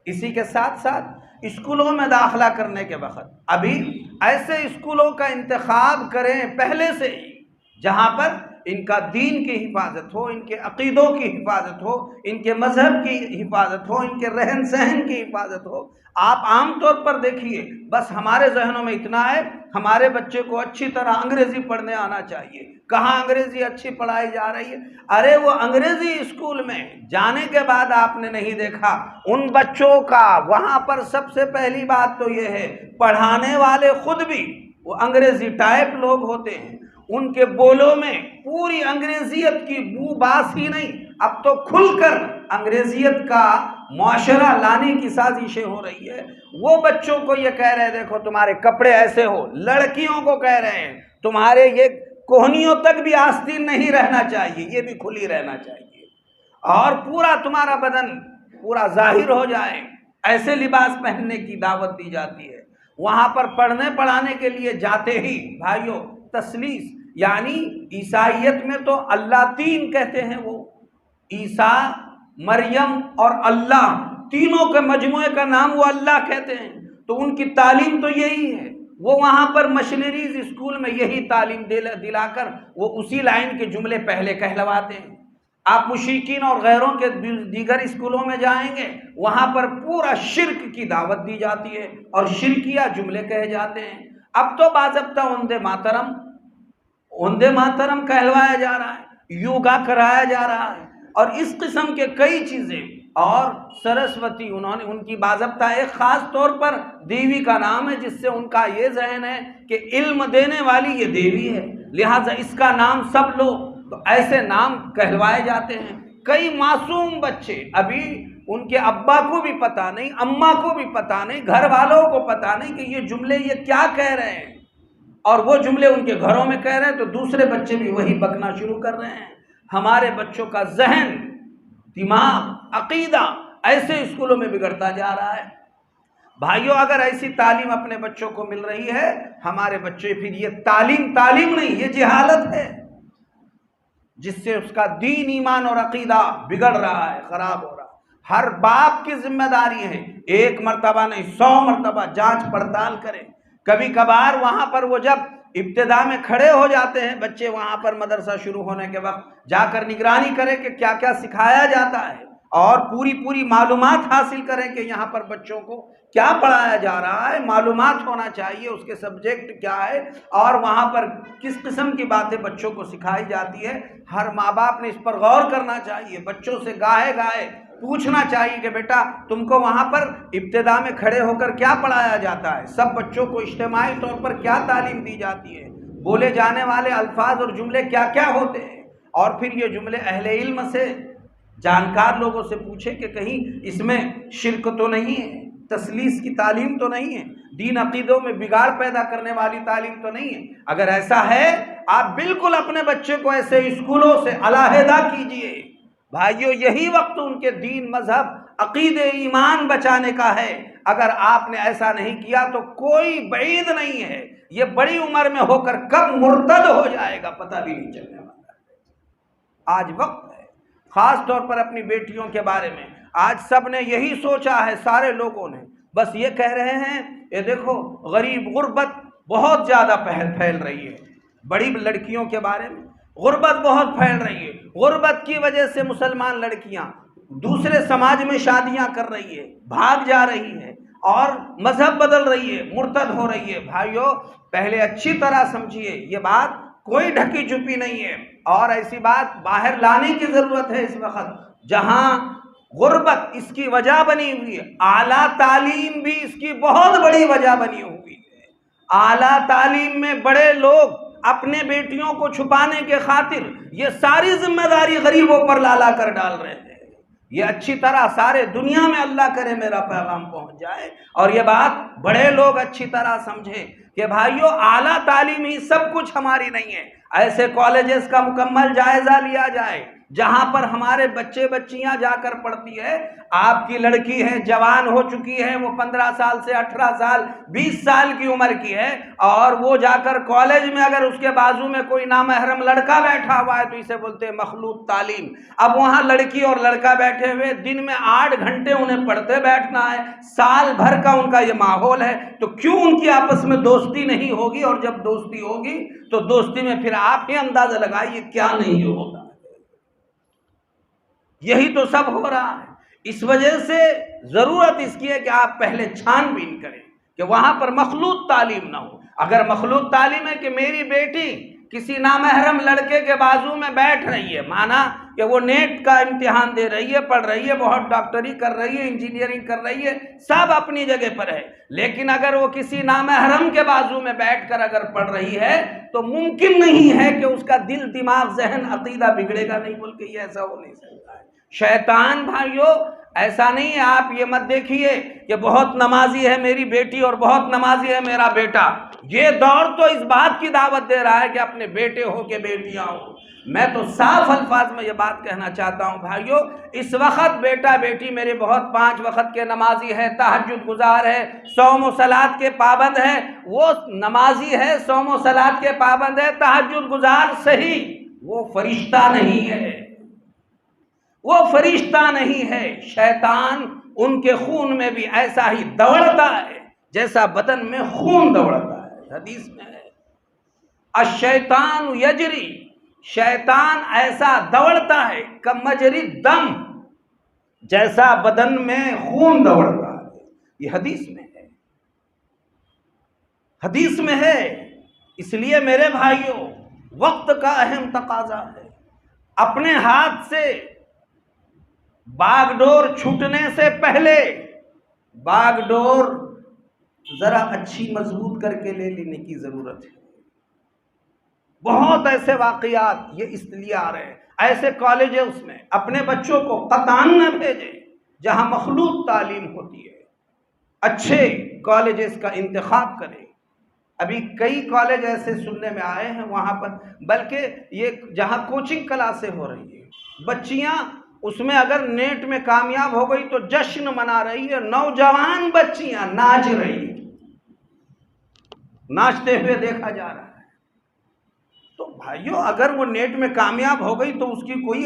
اسی کے ساتھ ساتھ اسکولوں میں داخلہ کرنے کے وقت ابھی ایسے اسکولوں کا انتخاب کریں پہلے سے ہی جہاں پر ان کا دین کی حفاظت ہو، ان کے عقیدوں کی حفاظت ہو، ان کے مذہب کی حفاظت ہو، ان کے رہن سہن کی حفاظت ہو۔ آپ عام طور پر دیکھیے، بس ہمارے ذہنوں میں اتنا ہے ہمارے بچے کو اچھی طرح انگریزی پڑھنے آنا چاہیے۔ کہاں انگریزی اچھی پڑھائی جا رہی ہے؟ ارے وہ انگریزی اسکول میں جانے کے بعد آپ نے نہیں دیکھا ان بچوں کا وہاں پر سب سے پہلی بات تو یہ ہے پڑھانے والے خود بھی وہ انگریزی ٹائپ لوگ ہوتے ہیں، ان کے بولوں میں پوری انگریزیت کی بو باس ہی نہیں، اب تو کھل کر انگریزیت کا معاشرہ لانے کی سازشیں ہو رہی ہے۔ وہ بچوں کو یہ کہہ رہے ہیں دیکھو تمہارے کپڑے ایسے ہو، لڑکیوں کو کہہ رہے ہیں تمہارے یہ کوہنیوں تک بھی آستین نہیں رہنا چاہیے، یہ بھی کھلی رہنا چاہیے، اور پورا تمہارا بدن پورا ظاہر ہو جائے، ایسے لباس پہننے کی دعوت دی جاتی ہے۔ وہاں پر پڑھنے پڑھانے کے لیے جاتے ہی بھائیوں تثلیث، یعنی عیسائیت میں تو اللہ تین کہتے ہیں، وہ عیسیٰ، مریم اور اللہ تینوں کے مجموعے کا نام وہ اللہ کہتے ہیں، تو ان کی تعلیم تو یہی ہے۔ وہ وہاں پر مشنریز اسکول میں یہی تعلیم دلا کر وہ اسی لائن کے جملے پہلے کہلواتے ہیں۔ آپ مشرکین اور غیروں کے دیگر اسکولوں میں جائیں گے، وہاں پر پورا شرک کی دعوت دی جاتی ہے اور شرکیہ جملے کہے جاتے ہیں۔ اب تو باضابطہ وندے ماترم کہلوایا جا رہا ہے، یوگا کرایا جا رہا ہے، اور اس قسم کے کئی چیزیں۔ اور سرسوتی ان کی باضابطہ ایک خاص طور پر دیوی کا نام ہے، جس سے ان کا یہ ذہن ہے کہ علم دینے والی یہ دیوی ہے، لہٰذا اس کا نام سب لو، تو ایسے نام کہلوائے جاتے ہیں۔ کئی معصوم بچے ابھی ان کے ابا کو بھی پتہ نہیں، اماں کو بھی پتہ نہیں، گھر والوں کو پتہ نہیں کہ یہ جملے یہ کیا کہہ رہے ہیں، اور وہ جملے ان کے گھروں میں کہہ رہے ہیں تو دوسرے بچے بھی وہی بکنا شروع کر رہے ہیں۔ ہمارے بچوں کا ذہن، دماغ، عقیدہ ایسے اسکولوں میں بگڑتا جا رہا ہے۔ بھائیوں اگر ایسی تعلیم اپنے بچوں کو مل رہی ہے، ہمارے بچے پھر یہ تعلیم نہیں، یہ جہالت ہے، جس سے اس کا دین، ایمان اور عقیدہ بگڑ رہا ہے، خراب ہو رہا ہے۔ ہر باپ کی ذمہ داری ہے ایک مرتبہ نہیں 100 مرتبہ جانچ پڑتال کرے۔ کبھی کبھار وہاں پر وہ جب ابتدا میں کھڑے ہو جاتے ہیں بچے، وہاں پر مدرسہ شروع ہونے کے وقت جا کر نگرانی کرے کہ کیا کیا سکھایا جاتا ہے، اور پوری معلومات حاصل کریں کہ یہاں پر بچوں کو کیا پڑھایا جا رہا ہے، معلومات ہونا چاہیے اس کے سبجیکٹ کیا ہے، اور وہاں پر کس قسم کی باتیں بچوں کو سکھائی جاتی ہے۔ ہر ماں باپ نے اس پر غور کرنا چاہیے، بچوں سے گاہے پوچھنا چاہیے کہ بیٹا تم کو وہاں پر ابتدا میں کھڑے ہو کر کیا پڑھایا جاتا ہے، سب بچوں کو اجتماعی طور پر کیا تعلیم دی جاتی ہے، بولے جانے والے الفاظ اور جملے کیا کیا ہوتے ہیں، اور پھر یہ جملے اہل علم سے، جانکار لوگوں سے پوچھے کہ کہیں اس میں شرک تو نہیں ہے، تثلیث کی تعلیم تو نہیں ہے، دین عقیدوں میں بگاڑ پیدا کرنے والی تعلیم تو نہیں ہے۔ اگر ایسا ہے آپ بالکل اپنے بچے کو ایسے اسکولوں سے علیحدہ کیجئے۔ بھائیو یہی وقت ان کے دین، مذہب، عقیدے، ایمان بچانے کا ہے۔ اگر آپ نے ایسا نہیں کیا تو کوئی بعید نہیں ہے یہ بڑی عمر میں ہو کر کب مرتد ہو جائے گا پتہ بھی نہیں چلنے والا ہے۔ آج وقت ہے، خاص طور پر اپنی بیٹیوں کے بارے میں آج سب نے یہی سوچا ہے، سارے لوگوں نے بس یہ کہہ رہے ہیں یہ دیکھو غربت بہت زیادہ پھیل رہی ہے، بڑی لڑکیوں کے بارے میں غربت بہت پھیل رہی ہے، غربت کی وجہ سے مسلمان لڑکیاں دوسرے سماج میں شادیاں کر رہی ہے، بھاگ جا رہی ہے اور مذہب بدل رہی ہے، مرتد ہو رہی ہے۔ بھائیو پہلے اچھی طرح سمجھیے، یہ بات کوئی ڈھکی چھپی نہیں ہے، اور ایسی بات باہر لانے کی ضرورت ہے۔ اس وقت جہاں غربت اس کی وجہ بنی ہوئی ہے، اعلیٰ تعلیم بھی اس کی بہت بڑی وجہ بنی ہوئی ہے۔ اعلیٰ تعلیم میں بڑے لوگ اپنے بیٹیوں کو چھپانے کے خاطر یہ ساری ذمہ داری غریبوں پر لا کر ڈال رہے ہیں۔ یہ اچھی طرح سارے دنیا میں اللہ کرے میرا پیغام پہنچ جائے، اور یہ بات بڑے لوگ اچھی طرح سمجھیں کہ بھائیو اعلیٰ تعلیم ہی سب کچھ ہماری نہیں ہے۔ ایسے کالجز کا مکمل جائزہ لیا جائے جہاں پر ہمارے بچے بچیاں جا کر پڑھتی ہے. آپ کی لڑکی ہے، جوان ہو چکی ہے، وہ 15 سال سے 18 سال 20 سال کی عمر کی ہے، اور وہ جا کر کالج میں اگر اس کے بازو میں کوئی نامحرم لڑکا بیٹھا ہوا ہے تو اسے بولتے ہیں مخلوط تعلیم. اب وہاں لڑکی اور لڑکا بیٹھے ہوئے، دن میں 8 گھنٹے انہیں پڑھتے بیٹھنا ہے، سال بھر کا ان کا یہ ماحول ہے، تو کیوں ان کی آپس میں دوستی نہیں ہوگی؟ اور جب دوستی ہوگی تو دوستی میں پھر آپ ہی اندازہ لگائیے کیا نہیں ہوگا. یہی تو سب ہو رہا ہے. اس وجہ سے ضرورت اس کی ہے کہ آپ پہلے چھان بین کریں کہ وہاں پر مخلوط تعلیم نہ ہو. اگر مخلوط تعلیم ہے کہ میری بیٹی کسی نامحرم لڑکے کے بازو میں بیٹھ رہی ہے، مانا کہ وہ نیٹ کا امتحان دے رہی ہے، پڑھ رہی ہے، بہت ڈاکٹری کر رہی ہے، انجینئرنگ کر رہی ہے، سب اپنی جگہ پر ہے، لیکن اگر وہ کسی نامحرم کے بازو میں بیٹھ کر اگر پڑھ رہی ہے تو ممکن نہیں ہے کہ اس کا دل، دماغ، ذہن، عقیدہ بگڑے گا نہیں، بول کے یہ ایسا ہو نہیں سکتا ہے. شیطان بھائیو ایسا نہیں ہے. آپ یہ مت دیکھیے کہ بہت نمازی ہے میری بیٹی اور بہت نمازی ہے میرا بیٹا. یہ دور تو اس بات کی دعوت دے رہا ہے کہ اپنے بیٹے ہو کے بیٹیاں ہو. میں تو صاف الفاظ میں یہ بات کہنا چاہتا ہوں بھائیو، اس وقت بیٹا بیٹی میرے بہت 5 وقت کے نمازی ہے، تہجد گزار ہے، صوم و صلات کے پابند ہے. وہ نمازی ہے، صوم و صلات کے پابند ہے، تہجد گزار صحیح، وہ فرشتہ نہیں ہے، وہ فرشتہ نہیں ہے. شیطان ان کے خون میں بھی ایسا ہی دوڑتا ہے جیسا بدن میں خون دوڑتا ہے. حدیث میں ہے الشیطان یجری، شیطان ایسا دوڑتا ہے کمجری دم، جیسا بدن میں خون دوڑتا ہے. یہ حدیث میں ہے، حدیث میں ہے. اس لیے میرے بھائیوں وقت کا اہم تقاضا ہے. اپنے ہاتھ سے باغ ڈور چھوٹنے سے پہلے باغ ڈور ذرا اچھی مضبوط کر کے لے لینے کی ضرورت ہے. بہت ایسے واقعات یہ اس لیے آ رہے ہیں. ایسے کالجز میں اپنے بچوں کو قطعاً نہ بھیجیں جہاں مخلوط تعلیم ہوتی ہے. اچھے کالجز کا انتخاب کریں. ابھی کئی کالج ایسے سننے میں آئے ہیں وہاں پر، بلکہ یہ جہاں کوچنگ کلاسیں ہو رہی ہیں، بچیاں اس میں اگر نیٹ میں کامیاب ہو گئی تو جشن منا رہی ہے، نوجوان بچیاں ناچ رہی ہیں، ناچتے ہوئے دیکھا جا رہا ہے. تو بھائیو اگر وہ نیٹ میں کامیاب ہو گئی تو اس کی کوئی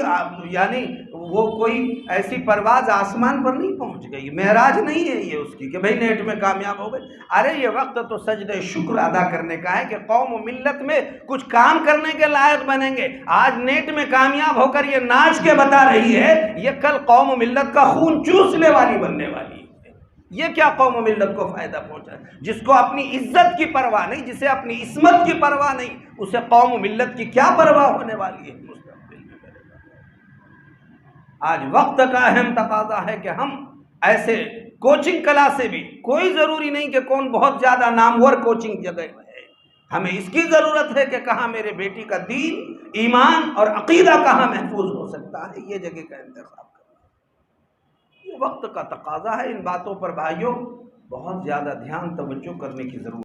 یعنی وہ کوئی ایسی پرواز آسمان پر نہیں پہنچ گئی، معراج نہیں ہے یہ اس کی کہ بھئی نیٹ میں کامیاب ہو گئی. ارے یہ وقت تو سجدہ شکر ادا کرنے کا ہے کہ قوم و ملت میں کچھ کام کرنے کے لائق بنیں گے. آج نیٹ میں کامیاب ہو کر یہ ناچ کے بتا رہی ہے، یہ کل قوم و ملت کا خون چوسنے والی بننے والی ہے. یہ کیا قوم و ملت کو فائدہ پہنچا ہے؟ جس کو اپنی عزت کی پرواہ نہیں، جسے اپنی عصمت کی پرواہ نہیں، اسے قوم و ملت کی کیا پرواہ ہونے والی ہے مستقبل میں؟ آج وقت کا اہم تقاضا ہے کہ ہم ایسے کوچنگ کلاس سے بھی، کوئی ضروری نہیں کہ کون بہت زیادہ نامور کوچنگ جگہ ہے، ہمیں اس کی ضرورت ہے کہ کہاں میرے بیٹی کا دین، ایمان اور عقیدہ کہاں محفوظ ہو سکتا ہے، یہ جگہ کا انتخاب کرنا. یہ وقت کا تقاضا ہے. ان باتوں پر بھائیوں بہت زیادہ دھیان توجہ کرنے کی ضرورت ہے.